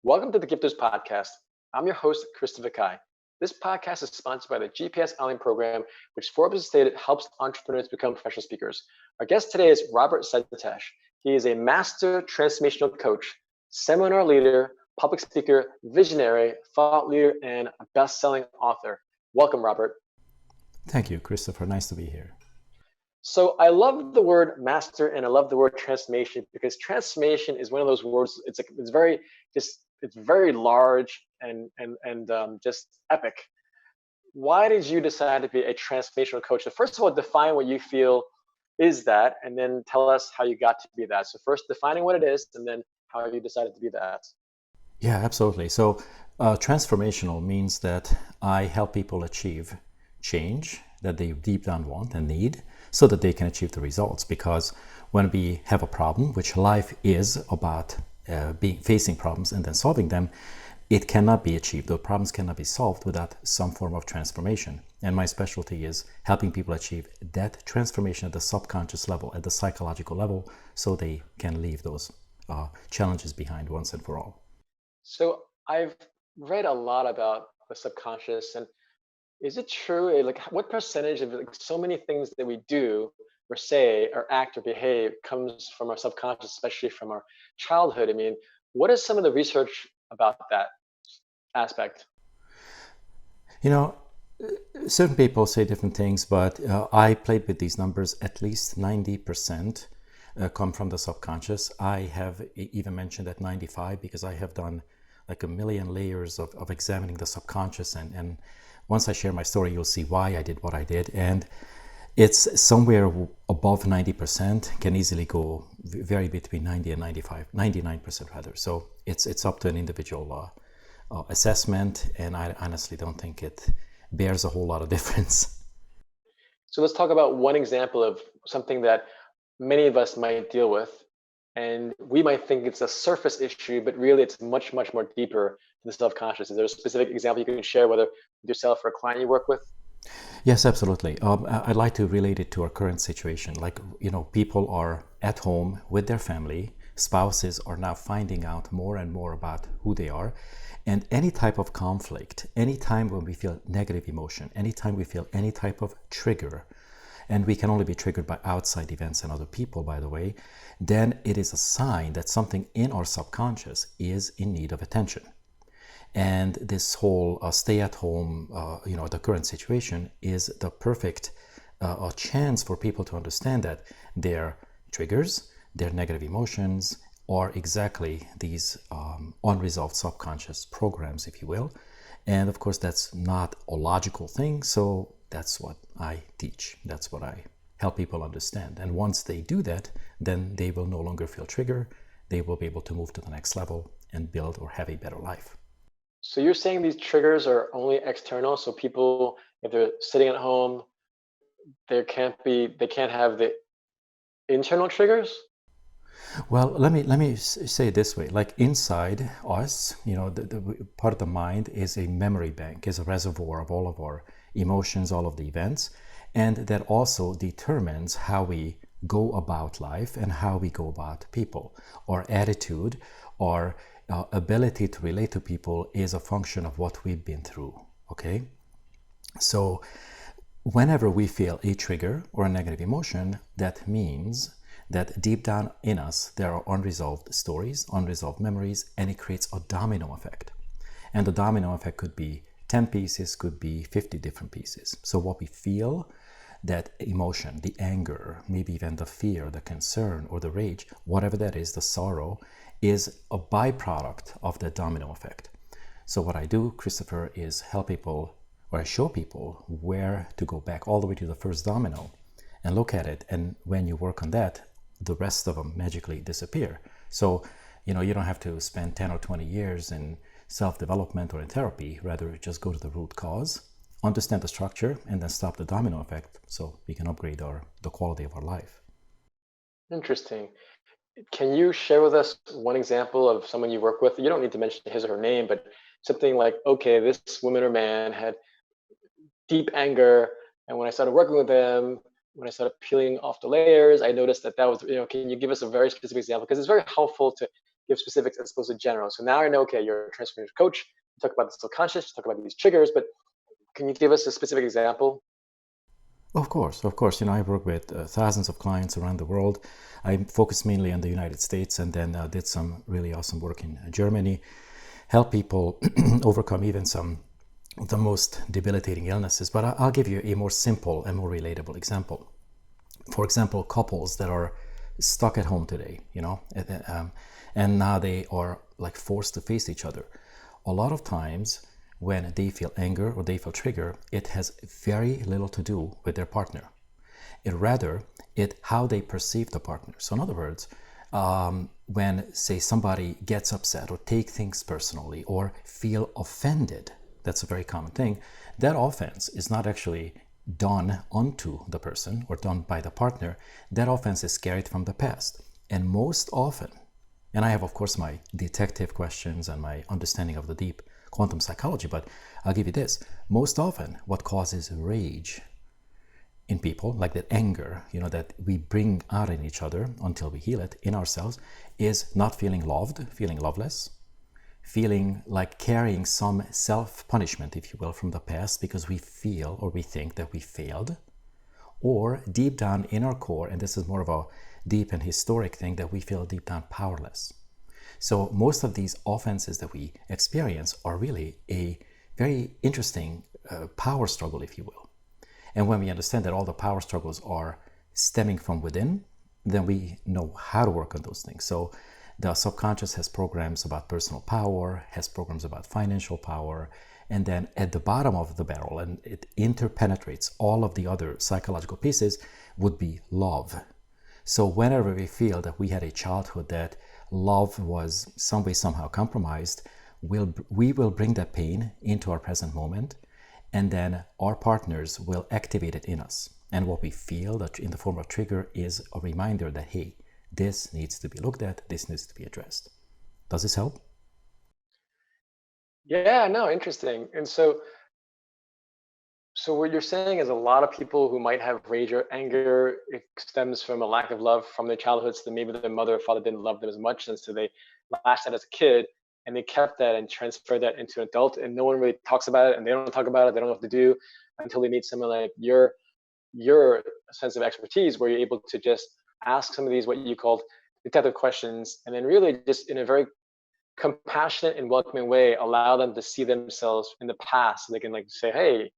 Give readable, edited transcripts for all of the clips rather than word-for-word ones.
Welcome to the Gifters Podcast. I'm your host, Christopher Kai. This podcast is sponsored by the GPS Online Program, which Forbes has stated helps entrepreneurs become professional speakers. Our guest today is Robert Szentes. He is a master transformational coach, seminar leader, public speaker, visionary, thought leader, and a best-selling author. Welcome, Robert. Thank you, Christopher. Nice to be here. So I love the word master and I love the word transformation because transformation is one of those words. It's very large and just epic. Why did you decide to be a transformational coach? So first of all, define what you feel is that, and then tell us how you got to be that. So first, defining what it is, and then how you decided to be that. Yeah, absolutely. So transformational means that I help people achieve change that they deep down want and need so that they can achieve the results. Because when we have a problem, which life is about facing problems and then solving them, it cannot be achieved. The problems cannot be solved without some form of transformation. And my specialty is helping people achieve that transformation at the subconscious level, at the psychological level, so they can leave those challenges behind once and for all. So I've read a lot about the subconscious, and is it true? Like, what percentage of so many things that we do or say or act or behave comes from our subconscious, especially from our childhood? I mean, what is some of the research about that aspect? You know, certain people say different things, but I played with these numbers. At least 90% come from the subconscious. I have even mentioned that 95 because I have done like a million layers of examining the subconscious, and once I share my story, you'll see why I did what I did. And it's somewhere above 90%, can easily go vary between 90 and 95, 99% rather. So it's up to an individual assessment, and I honestly don't think it bears a whole lot of difference. So let's talk about one example of something that many of us might deal with. And we might think it's a surface issue, but really it's much, much more deeper than the subconscious. Is there a specific example you can share, whether with yourself or a client you work with? Yes, absolutely. I'd like to relate it to our current situation. Like, people are at home with their family. Spouses are now finding out more and more about who they are. And any type of conflict, any time when we feel negative emotion, anytime we feel any type of trigger, and we can only be triggered by outside events and other people, by the way, then it is a sign that something in our subconscious is in need of attention. And this whole stay at home, the current situation is the perfect chance for people to understand that their triggers, their negative emotions are exactly these unresolved subconscious programs, if you will. And of course, that's not a logical thing. So that's what I teach. That's what I help people understand. And once they do that, then they will no longer feel triggered. They will be able to move to the next level and build or have a better life. So you're saying these triggers are only external. So people, if they're sitting at home, they can't have the internal triggers? Well, let me say it this way. Like inside us, the part of the mind is a memory bank, is a reservoir of all of our emotions, all of the events, and that also determines how we go about life and how we go about people. Our attitude, our ability to relate to people is a function of what we've been through. Okay, so whenever we feel a trigger or a negative emotion, that means that deep down in us, there are unresolved stories, unresolved memories, and it creates a domino effect. And the domino effect could be 10 pieces, could be 50 different pieces. So what we feel, that emotion, the anger, maybe even the fear, the concern, or the rage, whatever that is, the sorrow, is a byproduct of the domino effect. So what I do, Christopher, is help people, or I show people where to go back all the way to the first domino and look at it. And when you work on that, the rest of them magically disappear. So, you don't have to spend 10 or 20 years in self-development or in therapy. Rather, just go to the root cause, understand the structure, and then stop the domino effect so we can upgrade the quality of our life. Interesting. Can you share with us one example of someone you work with? You don't need to mention his or her name, but something like, okay, this woman or man had deep anger, and when I started working with them, when I started peeling off the layers, I noticed that was, can you give us a very specific example? Because it's very helpful to give specifics as opposed to general. So now I know, okay, you're a transformation coach. You talk about the subconscious, you talk about these triggers, but can you give us a specific example? Of course, of course. I work with thousands of clients around the world. I focus mainly on the United States, and then did some really awesome work in Germany, help people overcome even some of the most debilitating illnesses. But I'll give you a more simple and more relatable example. For example, couples that are stuck at home today, and now they are like forced to face each other. A lot of times when they feel anger or they feel trigger, it has very little to do with their partner. It how they perceive the partner. So in other words, when say somebody gets upset or take things personally or feel offended, that's a very common thing, that offense is not actually done onto the person or done by the partner. That offense is carried from the past. And most often, and I have of course my detective questions and my understanding of the deep quantum psychology, but I'll give you this. Most often what causes rage in people, like that anger, that we bring out in each other until we heal it in ourselves, is not feeling loved, feeling loveless, feeling like carrying some self-punishment, if you will, from the past because we feel or we think that we failed, or deep down in our core, and this is more of a deep and historic thing, that we feel deep down powerless. So most of these offenses that we experience are really a very interesting power struggle, if you will. And when we understand that all the power struggles are stemming from within, then we know how to work on those things. So the subconscious has programs about personal power, has programs about financial power, and then at the bottom of the barrel, and it interpenetrates all of the other psychological pieces, would be love. So whenever we feel that we had a childhood that love was some way, somehow compromised, we will bring that pain into our present moment, and then our partners will activate it in us. And what we feel that in the form of trigger is a reminder that, hey, this needs to be looked at, this needs to be addressed. Does this help? Yeah, no, interesting. And so what you're saying is a lot of people who might have rage or anger, it stems from a lack of love from their childhoods, that maybe their mother or father didn't love them as much, and so they lashed out as a kid, and they kept that and transferred that into an adult, and no one really talks about it, and they don't talk about it, they don't know what to do until they meet someone like your sense of expertise, where you're able to just ask some of these, what you called detective questions, and then really just in a very compassionate and welcoming way, allow them to see themselves in the past, so they can say, hey,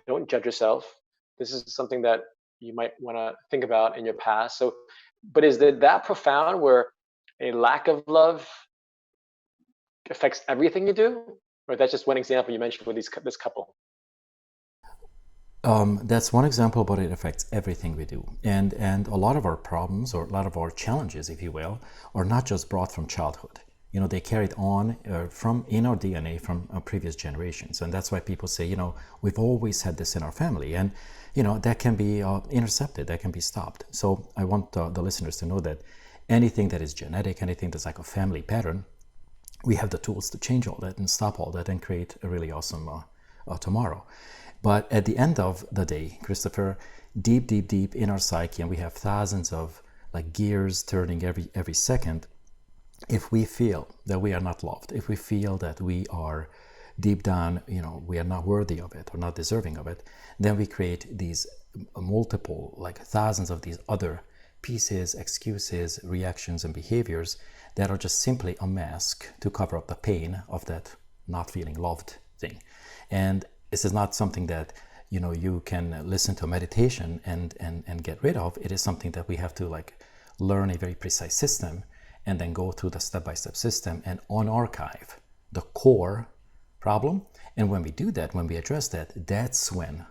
don't judge yourself. This is something that you might want to think about in your past. So, but is that profound, where a lack of love affects everything you do? Or that's just one example you mentioned with this couple? That's one example, but it affects everything we do. And a lot of our problems, or a lot of our challenges, if you will, are not just brought from childhood. They carried on from in our DNA from previous generations. And that's why people say, we've always had this in our family. And, that can be intercepted, that can be stopped. So I want the listeners to know that anything that is genetic, anything that's like a family pattern, we have the tools to change all that and stop all that and create a really awesome tomorrow. But at the end of the day, Christopher, deep, deep, deep in our psyche, and we have thousands of gears turning every second, if we feel that we are not loved, if we feel that we are deep down, we are not worthy of it or not deserving of it, then we create these multiple, thousands of these other pieces, excuses, reactions, and behaviors that are just simply a mask to cover up the pain of that not feeling loved thing. And this is not something that you can listen to meditation and get rid of. It is something that we have to learn a very precise system, and then go through the step-by-step system and unarchive the core problem. And when we do that, when we address that, that's when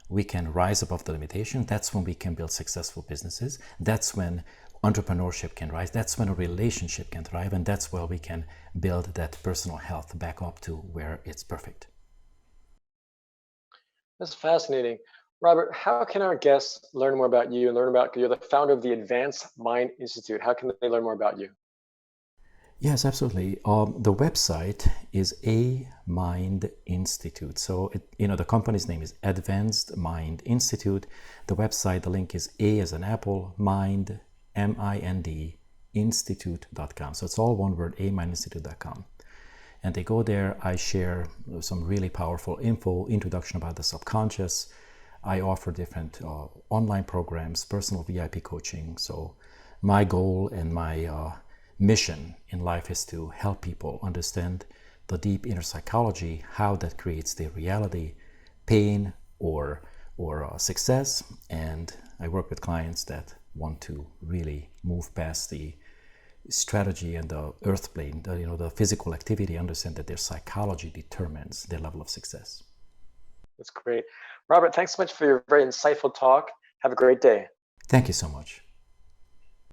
we can rise above the limitation. That's when we can build successful businesses. That's when entrepreneurship can rise. That's when a relationship can thrive. And that's where we can build that personal health back up to where it's perfect. That's fascinating. Robert, how can our guests learn more about you and learn about, you're the founder of the Advanced Mind Institute. How can they learn more about you? Yes, absolutely. The website is A Mind Institute. So, the company's name is Advanced Mind Institute. The website, the link is A as an apple, mind, MIND, advancedmindinstitute.com. So it's all one word, advancedmindinstitute.com. And they go there. I share some really powerful info, introduction about the subconscious. I offer different online programs, personal VIP coaching. So my goal and my mission in life is to help people understand the deep inner psychology, how that creates their reality, pain or success. And I work with clients that want to really move past the strategy and the earth plane, the physical activity, understand that their psychology determines their level of success. That's great. Robert, thanks so much for your very insightful talk. Have a great day. Thank you so much.